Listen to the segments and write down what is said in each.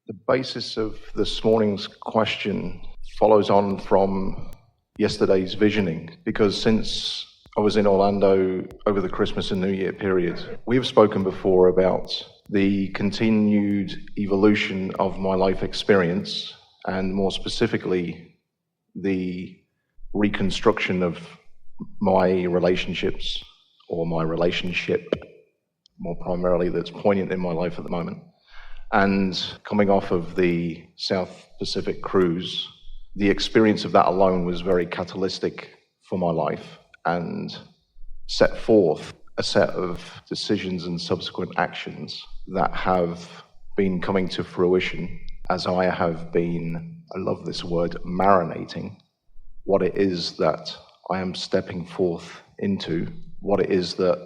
The basis of this morning's question follows on from yesterday's visioning, because since I was in Orlando over the Christmas and New Year period, we have spoken before about the continued evolution of my life experience, and more specifically, the reconstruction of my relationships, or my relationship, more primarily, that's poignant in my life at the moment. And coming off of the South Pacific cruise, the experience of that alone was very catalytic for my life and set forth a set of decisions and subsequent actions that have been coming to fruition as I have been, I love this word, marinating what it is that I am stepping forth into, what it is that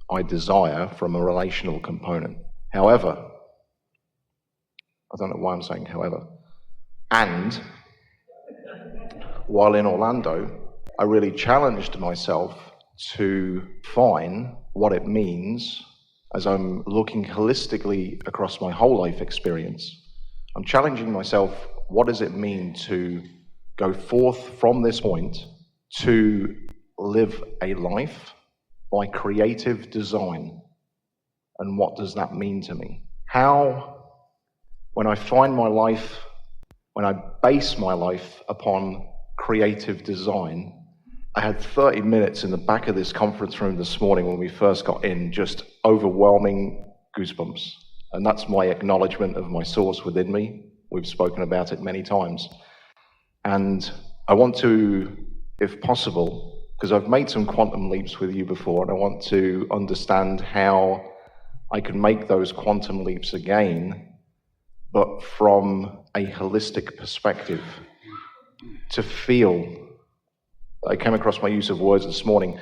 I desire from a relational component. However, I don't know why I'm saying however. And while in Orlando, I really challenged myself to find what it means as I'm looking holistically across my whole life experience. I'm challenging myself, what does it mean to go forth from this point to live a life by creative design? And what does that mean to me? How, when I find my life, when I base my life upon creative design, I had 30 minutes in the back of this conference room this morning when we first got in, just overwhelming goosebumps. And that's my acknowledgement of my source within me. We've spoken about it many times. And I want to, if possible, because I've made some quantum leaps with you before, and I want to understand how I can make those quantum leaps again, but from a holistic perspective, to feel. I came across my use of words this morning.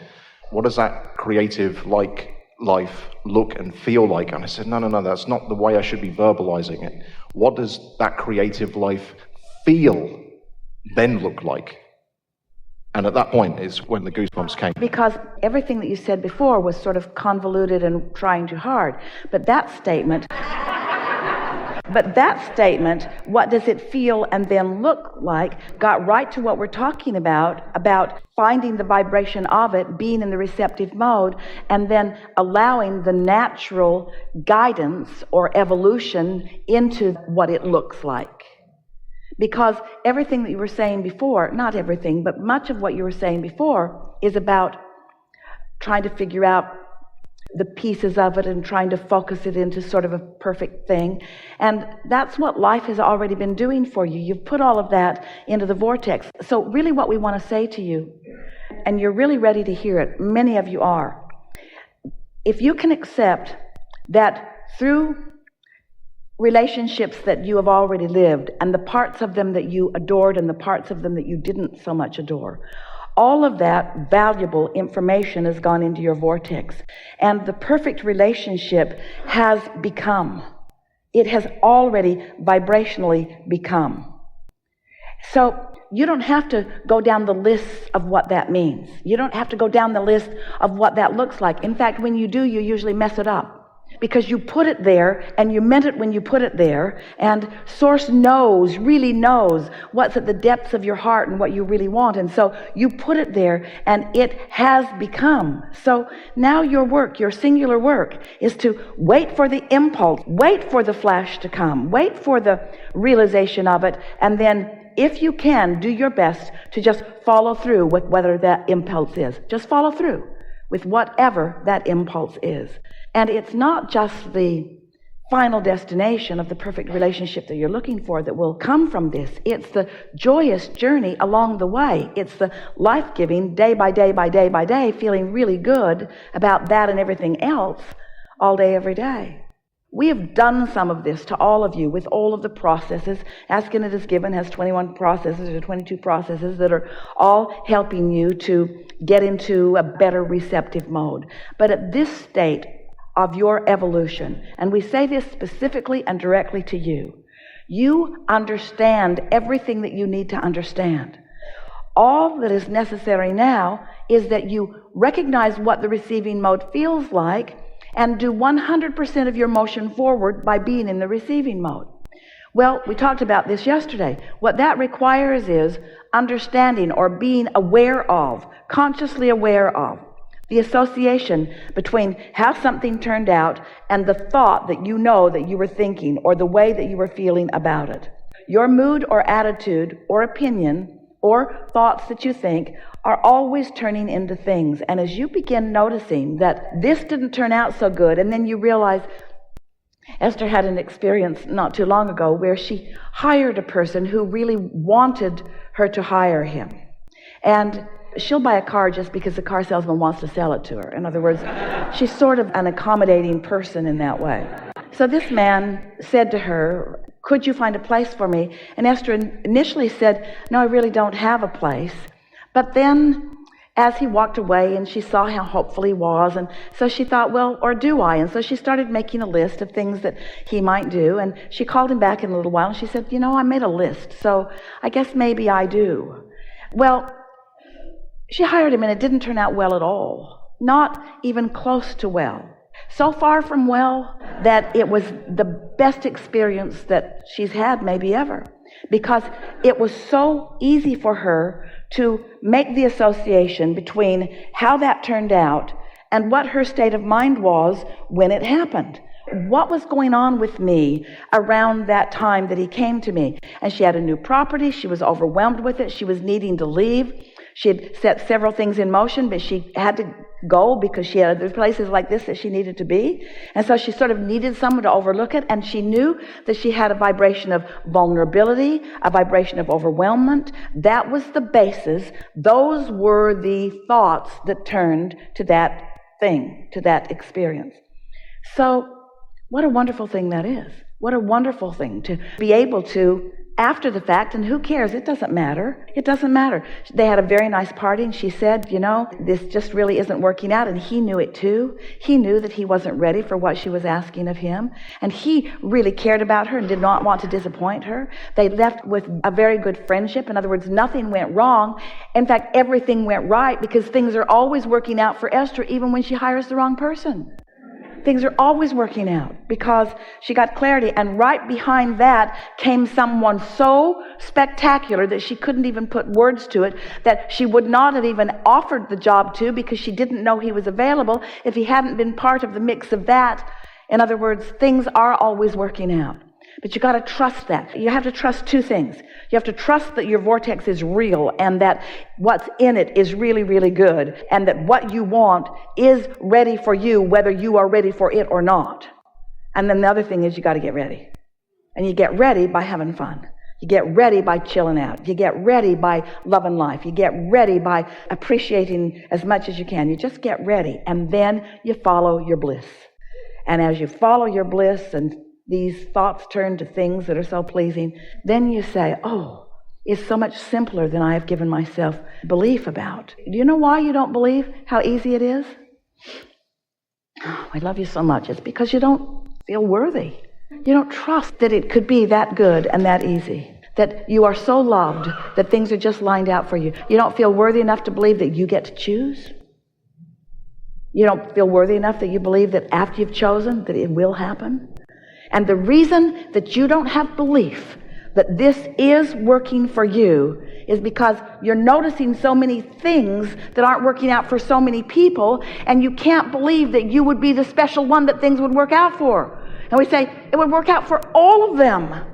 What does that creative life look and feel like? And I said, no, that's not the way I should be verbalizing it. What does that creative life feel then look like? And at that point is when the goosebumps came. Because everything that you said before was sort of convoluted and trying too hard. But that statement, what does it feel and then look like, got right to what we're talking about finding the vibration of it, being in the receptive mode, and then allowing the natural guidance or evolution into what it looks like. Because everything that you were saying before, not everything, but much of what you were saying before is about trying to figure out the pieces of it and trying to focus it into sort of a perfect thing. And that's what life has already been doing for you. You've put all of that into the vortex. So really what we want to say to you, and you're really ready to hear it, many of you are, if you can accept that through relationships that you have already lived, and the parts of them that you adored and the parts of them that you didn't so much adore, all of that valuable information has gone into your vortex, and the perfect relationship has become. It has already vibrationally become. So you don't have to go down the list of what that means. You don't have to go down the list of what that looks like. In fact, when you do, you usually mess it up. Because you put it there, and you meant it when you put it there, and Source really knows what's at the depths of your heart and what you really want, and so you put it there, and it has become. So now your work, your singular work, is to wait for the impulse, wait for the flash to come, wait for the realization of it, and then, if you can, do your best to just follow through with whatever that impulse is. Just follow through with whatever that impulse is. And it's not just the final destination of the perfect relationship that you're looking for that will come from this. It's the joyous journey along the way. It's the life-giving, day by day by day by day, feeling really good about that and everything else all day, every day. We have done some of this to all of you with all of the processes. Ask and It Is Given has 21 processes or 22 processes that are all helping you to get into a better receptive mode. But at this state of your evolution, and we say this specifically and directly to you, you understand everything that you need to understand. All that is necessary now is that you recognize what the receiving mode feels like and do 100% of your motion forward by being in the receiving mode. Well, we talked about this yesterday. What that requires is understanding or being aware of, consciously aware of, the association between how something turned out and the thought that you know that you were thinking or the way that you were feeling about it. Your mood or attitude or opinion or thoughts that you think are always turning into things. And as you begin noticing that this didn't turn out so good, and then you realize, Esther had an experience not too long ago where she hired a person who really wanted her to hire him. And she'll buy a car just because the car salesman wants to sell it to her. In other words, she's sort of an accommodating person in that way. So this man said to her, could you find a place for me? And Esther initially said, no, I really don't have a place. But then as he walked away and she saw how hopeful he was, and so she thought, well, or do I? And so she started making a list of things that he might do, and she called him back in a little while and she said, you know, I made a list, so I guess maybe I do. Well, she hired him and it didn't turn out well at all. Not even close to well. So far from well that it was the best experience that she's had maybe ever, because it was so easy for her to make the association between how that turned out and what her state of mind was when it happened. What was going on with me around that time that he came to me? And she had a new property. She was overwhelmed with it. She was needing to leave. She had set several things in motion, but she had to go because she had other places like this that she needed to be. And so she sort of needed someone to overlook it. And she knew that she had a vibration of vulnerability, a vibration of overwhelmment. That was the basis. Those were the thoughts that turned to that thing, to that experience. So what a wonderful thing that is. What a wonderful thing to be able to, after the fact, and who cares? It doesn't matter. It doesn't matter. They had a very nice party, and she said, you know, this just really isn't working out, and he knew it too. He knew that he wasn't ready for what she was asking of him, and he really cared about her and did not want to disappoint her. They left with a very good friendship. In other words, nothing went wrong. In fact, everything went right, because things are always working out for Esther, even when she hires the wrong person. Things are always working out because she got clarity, and right behind that came someone so spectacular that she couldn't even put words to it, that she would not have even offered the job to, because she didn't know he was available if he hadn't been part of the mix of that. In other words, things are always working out. But you got to trust that. You have to trust two things. You have to trust that your vortex is real, and that what's in it is really, really good, and that what you want is ready for you, whether you are ready for it or not. And then the other thing is you got to get ready. And you get ready by having fun. You get ready by chilling out. You get ready by loving life. You get ready by appreciating as much as you can. You just get ready, and then you follow your bliss. And as you follow your bliss and these thoughts turn to things that are so pleasing, then you say, oh, it's so much simpler than I have given myself belief about. Do you know why you don't believe how easy it is? Oh, I love you so much. It's because you don't feel worthy. You don't trust that it could be that good and that easy, that you are so loved that things are just lined out for you. You don't feel worthy enough to believe that you get to choose. You don't feel worthy enough that you believe that after you've chosen that it will happen. And the reason that you don't have belief that this is working for you is because you're noticing so many things that aren't working out for so many people, and you can't believe that you would be the special one that things would work out for. And we say it would work out for all of them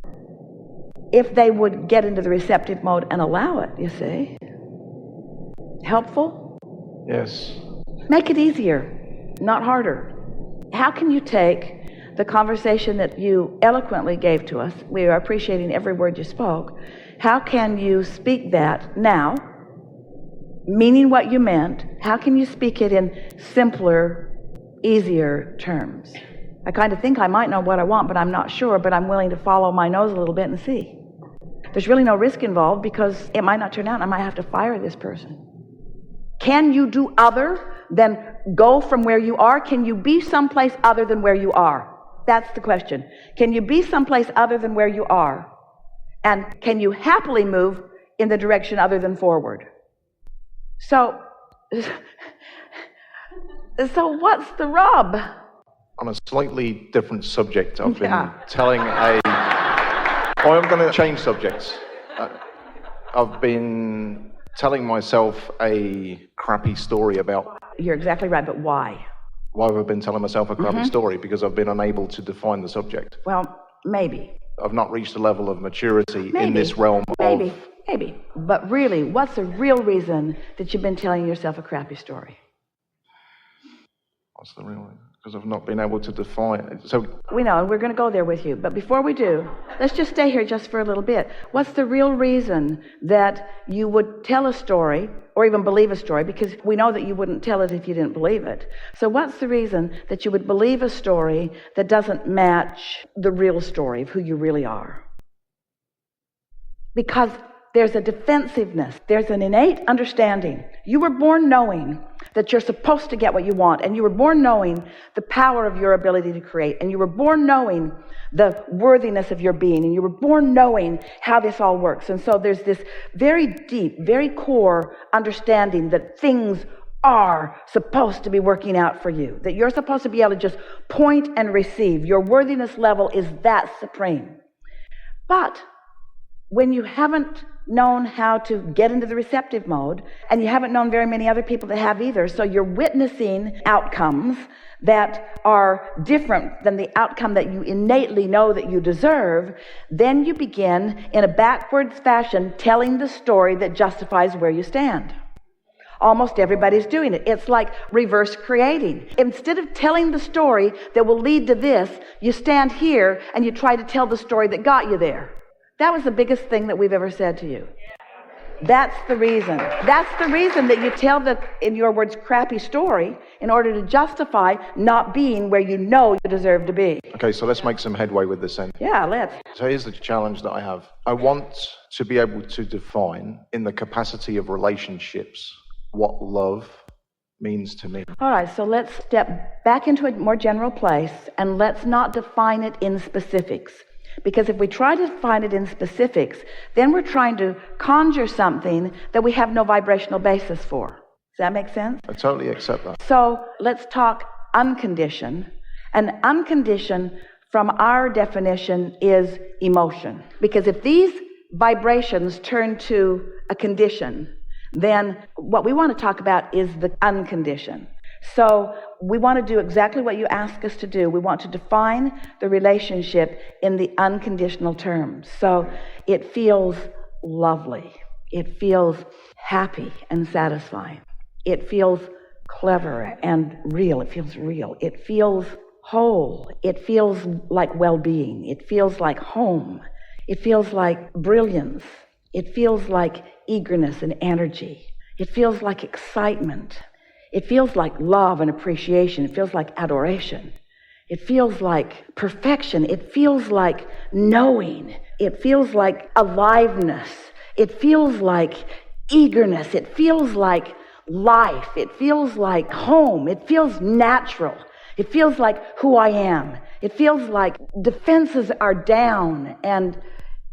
if they would get into the receptive mode and allow it, you see. Helpful? Yes. Make it easier, not harder. How can you take the conversation that you eloquently gave to us? We are appreciating every word you spoke. How can you speak that now, meaning what you meant? How can you speak it in simpler, easier terms? I kind of think I might know what I want, but I'm not sure, but I'm willing to follow my nose a little bit and see. There's really no risk involved because it might not turn out and I might have to fire this person. Can you do other than go from where you are? Can you be someplace other than where you are? That's the question. Can you be someplace other than where you are? And can you happily move in the direction other than forward? So what's the rub? On a slightly different subject, I've been telling a I'm going to change subjects. I've been telling myself a crappy story about... You're exactly right, but why? Why have I been telling myself a crappy story? Because I've been unable to define the subject. Well, maybe. I've not reached a level of maturity in this realm of... Maybe. But really, what's the real reason that you've been telling yourself a crappy story? What's the real reason? Because I've not been able to define it. So we know, and we're going to go there with you. But before we do, let's just stay here just for a little bit. What's the real reason that you would tell a story or even believe a story? Because we know that you wouldn't tell it if you didn't believe it. So what's the reason that you would believe a story that doesn't match the real story of who you really are? Because there's a defensiveness. There's an innate understanding. You were born knowing that you're supposed to get what you want, and you were born knowing the power of your ability to create, and you were born knowing the worthiness of your being, and you were born knowing how this all works. And so there's this very deep, very core understanding that things are supposed to be working out for you, that you're supposed to be able to just point and receive. Your worthiness level is that supreme. But when you haven't known how to get into the receptive mode, and you haven't known very many other people that have either, so you're witnessing outcomes that are different than the outcome that you innately know that you deserve, then you begin in a backwards fashion telling the story that justifies where you stand. Almost everybody's doing it. It's like reverse creating. Instead of telling the story that will lead to this, you stand here and you try to tell the story that got you there. That was the biggest thing that we've ever said to you. That's the reason. That's the reason that you tell the, in your words, crappy story in order to justify not being where you know you deserve to be. Okay, so let's make some headway with this then. Yeah, let's. So here's the challenge that I have. I want to be able to define in the capacity of relationships what love means to me. All right, so let's step back into a more general place and let's not define it in specifics. Because if we try to define it in specifics, then we're trying to conjure something that we have no vibrational basis for. Does that make sense? I totally accept that. So let's talk unconditioned. And unconditioned, from our definition, is emotion. Because if these vibrations turn to a condition, then what we want to talk about is the unconditioned. So we want to do exactly what you ask us to do. We want to define the relationship in the unconditional terms. So it feels lovely. It feels happy and satisfying. It feels clever and real. It feels real. It feels whole. It feels like well-being. It feels like home. It feels like brilliance. It feels like eagerness and energy. It feels like excitement. It feels like love and appreciation. It feels like adoration. It feels like perfection. It feels like knowing. It feels like aliveness. It feels like eagerness. It feels like life. It feels like home. It feels natural. It feels like who I am. It feels like defenses are down and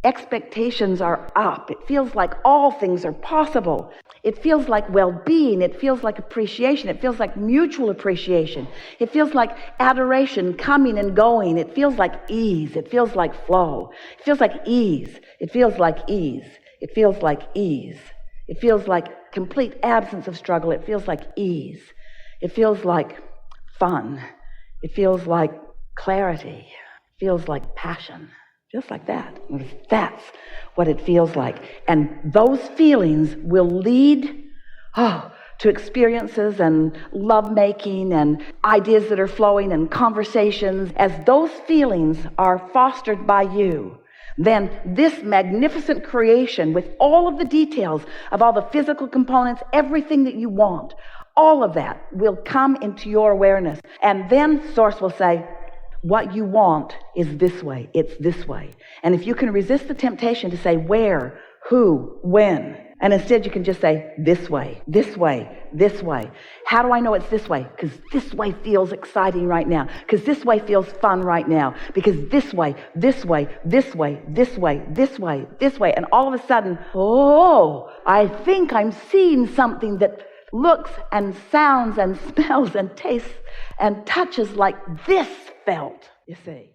expectations are up. It feels like all things are possible. It feels like well-being. It feels like appreciation. It feels like mutual appreciation. It feels like adoration coming and going. It feels like ease. It feels like flow. It feels like ease. It feels like ease. It feels like ease. It feels like complete absence of struggle. It feels like ease. It feels like fun. It feels like clarity. It feels like passion. Just like that. That's what it feels like. And those feelings will lead to experiences and lovemaking and ideas that are flowing and conversations. As those feelings are fostered by you, then this magnificent creation with all of the details of all the physical components, everything that you want, all of that will come into your awareness. And then Source will say, what you want is this way. It's this way. And if you can resist the temptation to say where, who, when, and instead you can just say this way, this way, this way. How do I know it's this way? Because this way feels exciting right now. Because this way feels fun right now. Because this way, this way, this way, this way, this way, this way. And all of a sudden, I think I'm seeing something that looks and sounds and smells and tastes and touches like this felt, you see.